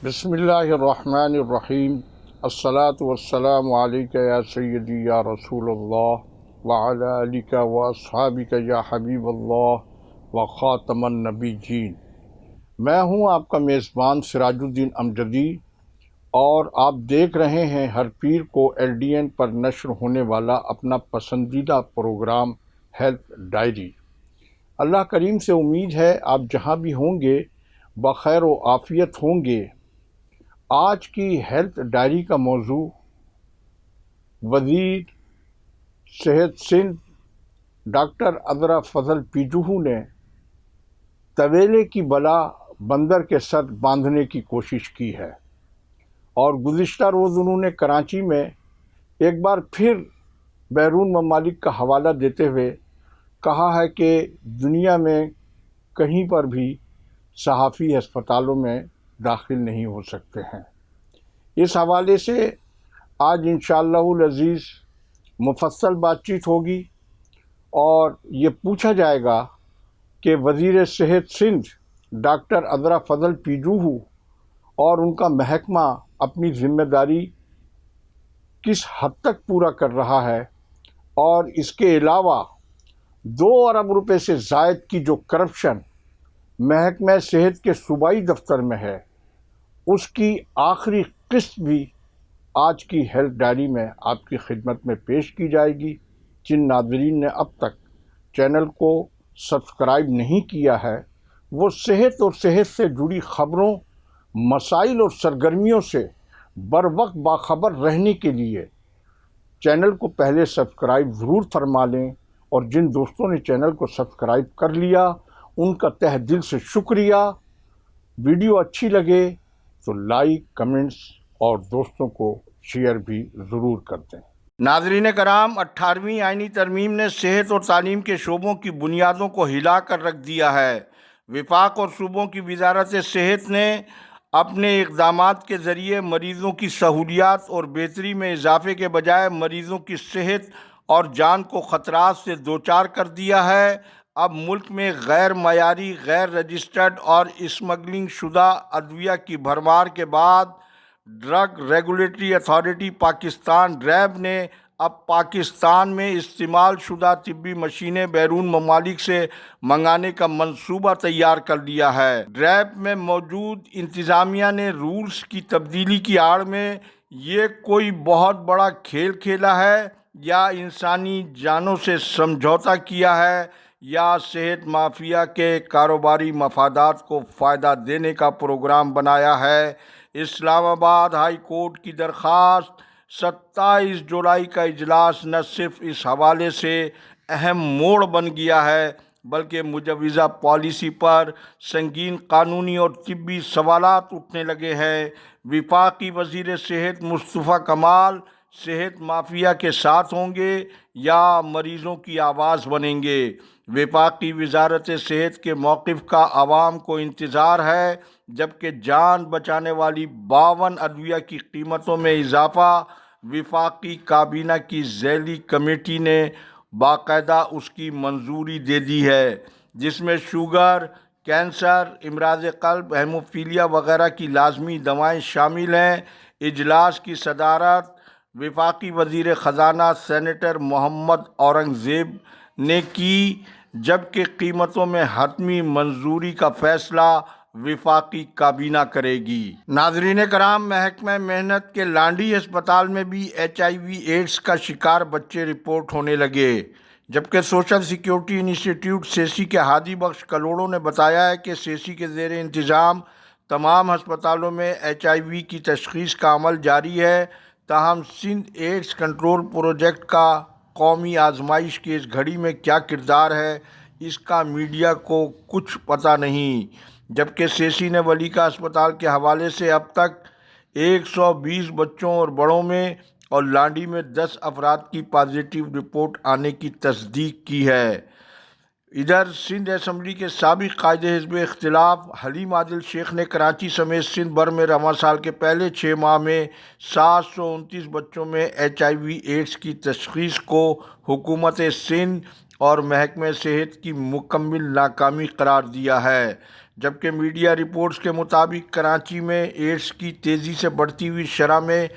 بسم اللہ الرحمن الرحیم الصلاۃ والسلام علیک یا سیدی یا رسول اللہ وعلی آلک و اصحابک یا حبیب اللہ و خاتم النبیین۔ میں ہوں آپ کا میزبان سراج الدین امجدی، اور آپ دیکھ رہے ہیں ہر پیر کو LDN پر نشر ہونے والا اپنا پسندیدہ پروگرام ہیلتھ ڈائری۔ اللہ کریم سے امید ہے آپ جہاں بھی ہوں گے بخیر و عافیت ہوں گے۔ آج کی ہیلتھ ڈائری کا موضوع وزیر صحت سندھ ڈاکٹر عذرا فضل پیجوہو نے طویلے کی بلا بندر کے ساتھ باندھنے کی کوشش کی ہے، اور گزشتہ روز انہوں نے کراچی میں ایک بار پھر بیرون ممالک کا حوالہ دیتے ہوئے کہا ہے کہ دنیا میں کہیں پر بھی صحافی ہسپتالوں میں داخل نہیں ہو سکتے ہیں۔ اس حوالے سے آج انشاءاللہ العزیز مفصل بات چیت ہوگی، اور یہ پوچھا جائے گا کہ وزیر صحت سندھ ڈاکٹر عذرا فضل پیجوہو اور ان کا محکمہ اپنی ذمہ داری کس حد تک پورا کر رہا ہے، اور اس کے علاوہ 2 ارب روپے سے زائد کی جو کرپشن محکمہ صحت کے صوبائی دفتر میں ہے، اس کی آخری قسط بھی آج کی ہیلتھ ڈائری میں آپ کی خدمت میں پیش کی جائے گی۔ جن ناظرین نے اب تک چینل کو سبسکرائب نہیں کیا ہے، وہ صحت اور صحت سے جڑی خبروں، مسائل اور سرگرمیوں سے بروقت باخبر رہنے کے لیے چینل کو پہلے سبسکرائب ضرور فرما لیں، اور جن دوستوں نے چینل کو سبسکرائب کر لیا ان کا تہ دل سے شکریہ۔ ویڈیو اچھی لگے تو لائک، کمنٹس اور دوستوں کو شیئر بھی ضرور کر دیں۔ ناظرین کرام، 18ویں آئینی ترمیم نے صحت اور تعلیم کے شعبوں کی بنیادوں کو ہلا کر رکھ دیا ہے۔ وفاق اور صوبوں کی وزارت صحت نے اپنے اقدامات کے ذریعے مریضوں کی سہولیات اور بہتری میں اضافے کے بجائے مریضوں کی صحت اور جان کو خطرات سے دوچار کر دیا ہے۔ اب ملک میں غیر معیاری، غیر رجسٹرڈ اور اسمگلنگ شدہ ادویہ کی بھرمار کے بعد ڈرگ ریگولیٹری اتھارٹی پاکستان ریب نے اب پاکستان میں استعمال شدہ طبی مشینیں بیرون ممالک سے منگانے کا منصوبہ تیار کر لیا ہے۔ ریب میں موجود انتظامیہ نے رولز کی تبدیلی کی آڑ میں یہ کوئی بہت بڑا کھیل کھیلا ہے، یا انسانی جانوں سے سمجھوتا کیا ہے، یا صحت مافیا کے کاروباری مفادات کو فائدہ دینے کا پروگرام بنایا ہے۔ اسلام آباد ہائی کورٹ کی درخواست 27 جولائی کا اجلاس نہ صرف اس حوالے سے اہم موڑ بن گیا ہے، بلکہ مجوزہ پالیسی پر سنگین قانونی اور طبی سوالات اٹھنے لگے ہیں۔ وفاقی وزیر صحت مصطفیٰ کمال صحت مافیا کے ساتھ ہوں گے یا مریضوں کی آواز بنیں گے؟ وفاقی وزارت صحت کے موقف کا عوام کو انتظار ہے، جبکہ جان بچانے والی 52 ادویہ کی قیمتوں میں اضافہ وفاقی کابینہ کی ذیلی کمیٹی نے باقاعدہ اس کی منظوری دے دی ہے، جس میں شوگر، کینسر، امراض قلب، ہیموفیلیا وغیرہ کی لازمی دوائیں شامل ہیں۔ اجلاس کی صدارت وفاقی وزیر خزانہ سینیٹر محمد اورنگزیب نے کی، جبکہ قیمتوں میں حتمی منظوری کا فیصلہ وفاقی کابینہ کرے گی۔ ناظرین کرام، محکمہ محنت کے لانڈی ہسپتال میں بھی HIV ایڈز کا شکار بچے رپورٹ ہونے لگے، جبکہ سوشل سیکیورٹی انسٹی ٹیوٹ سیسی کے ہادی بخش کلوڑوں نے بتایا ہے کہ سیسی کے زیر انتظام تمام ہسپتالوں میں HIV کی تشخیص کا عمل جاری ہے۔ تاہم سندھ ایڈز کنٹرول پروجیکٹ کا قومی آزمائش کی اس گھڑی میں کیا کردار ہے، اس کا میڈیا کو کچھ پتہ نہیں، جبکہ سیسی نے ولیکا ہسپتال کے حوالے سے اب تک 120 بچوں اور بڑوں میں اور لانڈی میں 10 افراد کی پازیٹیو رپورٹ آنے کی تصدیق کی ہے۔ ادھر سندھ اسمبلی کے سابق قائد حزب اختلاف حلیم عادل شیخ نے کراچی سمیت سندھ بھر میں رواں سال کے پہلے 6 ماہ میں 729 بچوں میں HIV ایڈز کی تشخیص کو حکومت سندھ اور محکمہ صحت کی مکمل ناکامی قرار دیا ہے، جبکہ میڈیا رپورٹس کے مطابق کراچی میں ایڈز کی تیزی سے بڑھتی ہوئی شرح میں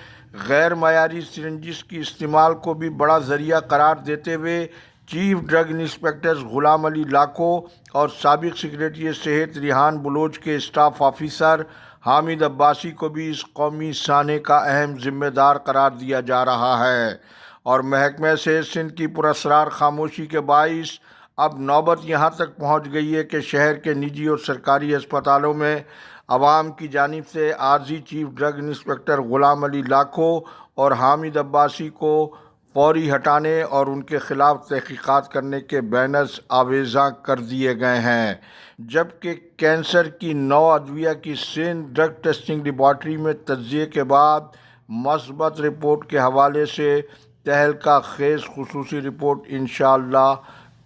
غیر معیاری سرنجز کی استعمال کو بھی بڑا ذریعہ قرار دیتے ہوئے چیف ڈرگ انسپکٹر غلام علی لاکھو اور سابق سیکریٹری صحت ریحان بلوچ کے اسٹاف آفیسر حامد عباسی کو بھی اس قومی سانحے کا اہم ذمہ دار قرار دیا جا رہا ہے، اور محکمہ صحت سندھ کی پراسرار خاموشی کے باعث اب نوبت یہاں تک پہنچ گئی ہے کہ شہر کے نجی اور سرکاری ہسپتالوں میں عوام کی جانب سے عارضی چیف ڈرگ انسپکٹر غلام علی لاکھو اور حامد عباسی کو فوری ہٹانے اور ان کے خلاف تحقیقات کرنے کے بینرز آویزاں کر دیے گئے ہیں، جبکہ کینسر کی 9 ادویہ کی سندھ ڈرگ ٹیسٹنگ لیبارٹری میں تجزیے کے بعد مثبت رپورٹ کے حوالے سے تہلکہ خیز خصوصی رپورٹ انشاءاللہ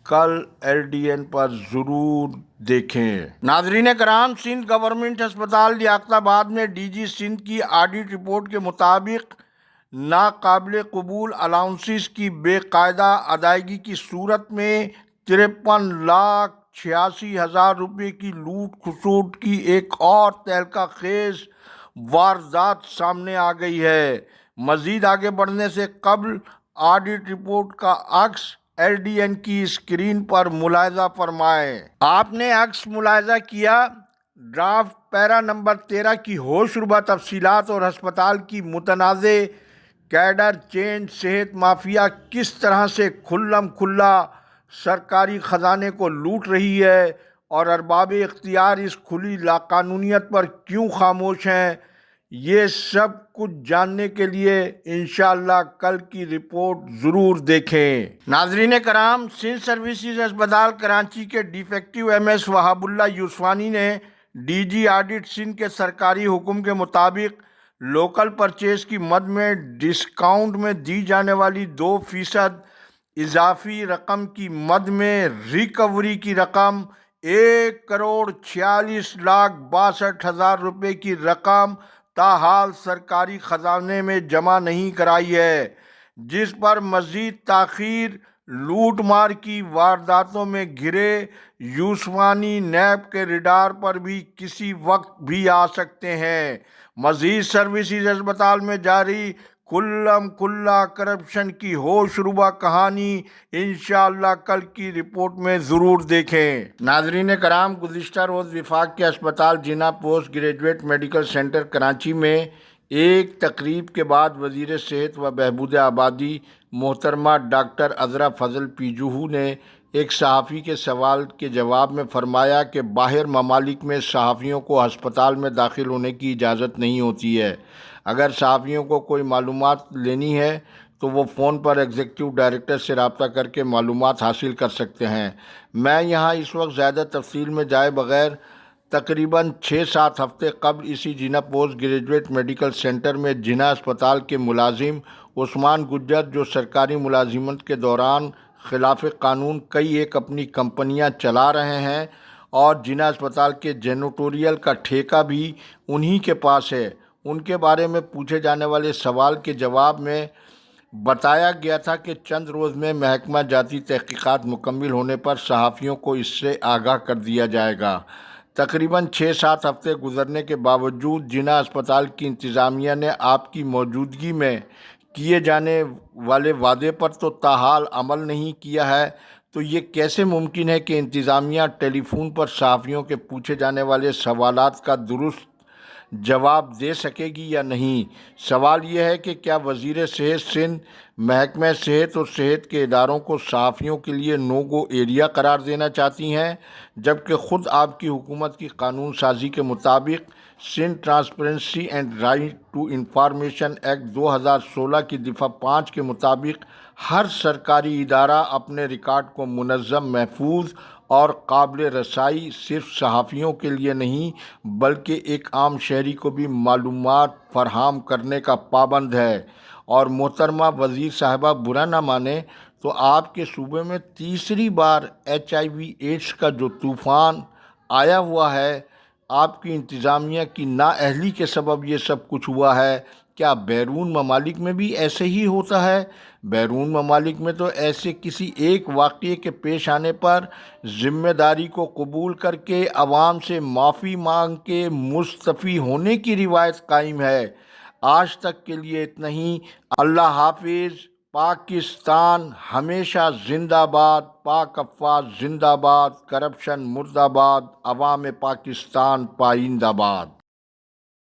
کل LDN پر ضرور دیکھیں۔ ناظرین کرام، سندھ گورنمنٹ ہسپتال لیاقت آباد میں DG سندھ کی آڈٹ رپورٹ کے مطابق ناقابل قبول الاؤنسز کی بے قاعدہ ادائیگی کی صورت میں 53,86,000 روپے کی لوٹ کھسوٹ کی ایک اور تہلکہ خیز واردات سامنے آ گئی ہے۔ مزید آگے بڑھنے سے قبل آڈٹ رپورٹ کا عکس LDN کی اسکرین پر ملاحظہ فرمائیں۔ آپ نے عکس ملاحظہ کیا؟ ڈرافٹ پیرا نمبر 13 کی ہوش ربا تفصیلات اور ہسپتال کی متنازع کیڈر چینج صحت مافیا کس طرح سے کھلم کھلا سرکاری خزانے کو لوٹ رہی ہے اور ارباب اختیار اس کھلی لاقانونیت پر کیوں خاموش ہیں، یہ سب کچھ جاننے کے لیے انشاءاللہ کل کی رپورٹ ضرور دیکھیں۔ ناظرین کرام، سندھ سروسز ہسپتال کراچی کے ڈیفیکٹو MS وہاب اللہ یوسفانی نے DG آڈٹ سندھ کے سرکاری حکم کے مطابق لوکل پرچیز کی مد میں ڈسکاؤنٹ میں دی جانے والی 2% اضافی رقم کی مد میں ریکوری کی رقم 1,46,62,000 روپے کی رقم تاحال سرکاری خزانے میں جمع نہیں کرائی ہے، جس پر مزید تاخیر لوٹ مار کی وارداتوں میں گھرے یوسفانی نیب کے ریڈار پر بھی کسی وقت بھی آ سکتے ہیں۔ مزید سروسز ہسپتال میں جاری کھلم کھلا کرپشن کی ہوش ربا کہانی انشاءاللہ کل کی رپورٹ میں ضرور دیکھیں۔ ناظرین کرام، گزشتہ روز وفاق کے ہسپتال Jinnah post graduate medical centre Karachi میں ایک تقریب کے بعد وزیر صحت و بہبود آبادی محترمہ ڈاکٹر عذرا فضل پیجوہو نے ایک صحافی کے سوال کے جواب میں فرمایا کہ باہر ممالک میں صحافیوں کو ہسپتال میں داخل ہونے کی اجازت نہیں ہوتی ہے۔ اگر صحافیوں کو کوئی معلومات لینی ہے تو وہ فون پر ایگزیکٹو ڈائریکٹر سے رابطہ کر کے معلومات حاصل کر سکتے ہیں۔ میں یہاں اس وقت زیادہ تفصیل میں جائے بغیر تقریباً 6-7 ہفتے قبل اسی جناح پوسٹ گریجویٹ میڈیکل سینٹر میں جناح اسپتال کے ملازم عثمان گجر، جو سرکاری ملازمت کے دوران خلاف قانون کئی ایک اپنی کمپنیاں چلا رہے ہیں اور جناح اسپتال کے جینیٹوریل کا ٹھیکہ بھی انہی کے پاس ہے، ان کے بارے میں پوچھے جانے والے سوال کے جواب میں بتایا گیا تھا کہ چند روز میں محکمہ جاتی تحقیقات مکمل ہونے پر صحافیوں کو اس سے آگاہ کر دیا جائے گا۔ تقریباً 6-7 ہفتے گزرنے کے باوجود جناح اسپتال کی انتظامیہ نے آپ کی موجودگی میں کیے جانے والے وعدے پر تو تاحال عمل نہیں کیا ہے، تو یہ کیسے ممکن ہے کہ انتظامیہ ٹیلی فون پر صحافیوں کے پوچھے جانے والے سوالات کا درست جواب دے سکے گی یا نہیں؟ سوال یہ ہے کہ کیا وزیر صحت سندھ محکمہ صحت اور صحت کے اداروں کو صحافیوں کے لیے نو گو ایریا قرار دینا چاہتی ہیں، جبکہ خود آپ کی حکومت کی قانون سازی کے مطابق Sindh transparency and right to information act 2016 کی دفعہ 5 کے مطابق ہر سرکاری ادارہ اپنے ریکارڈ کو منظم، محفوظ اور قابل رسائی صرف صحافیوں کے لیے نہیں بلکہ ایک عام شہری کو بھی معلومات فراہم کرنے کا پابند ہے۔ اور محترمہ وزیر صاحبہ برا نہ مانیں تو آپ کے صوبے میں تیسری بار HIV ایڈز کا جو طوفان آیا ہوا ہے، آپ کی انتظامیہ کی نااہلی کے سبب یہ سب کچھ ہوا ہے؟ کیا بیرون ممالک میں بھی ایسے ہی ہوتا ہے؟ بیرون ممالک میں تو ایسے کسی ایک واقعے کے پیش آنے پر ذمہ داری کو قبول کر کے عوام سے معافی مانگ کے مستعفی ہونے کی روایت قائم ہے۔ آج تک کے لیے اتنا ہی۔ اللہ حافظ۔ پاکستان ہمیشہ زندہ باد، پاک افواج زندہ باد، کرپشن مردہ باد، عوام پاکستان پائندہ باد۔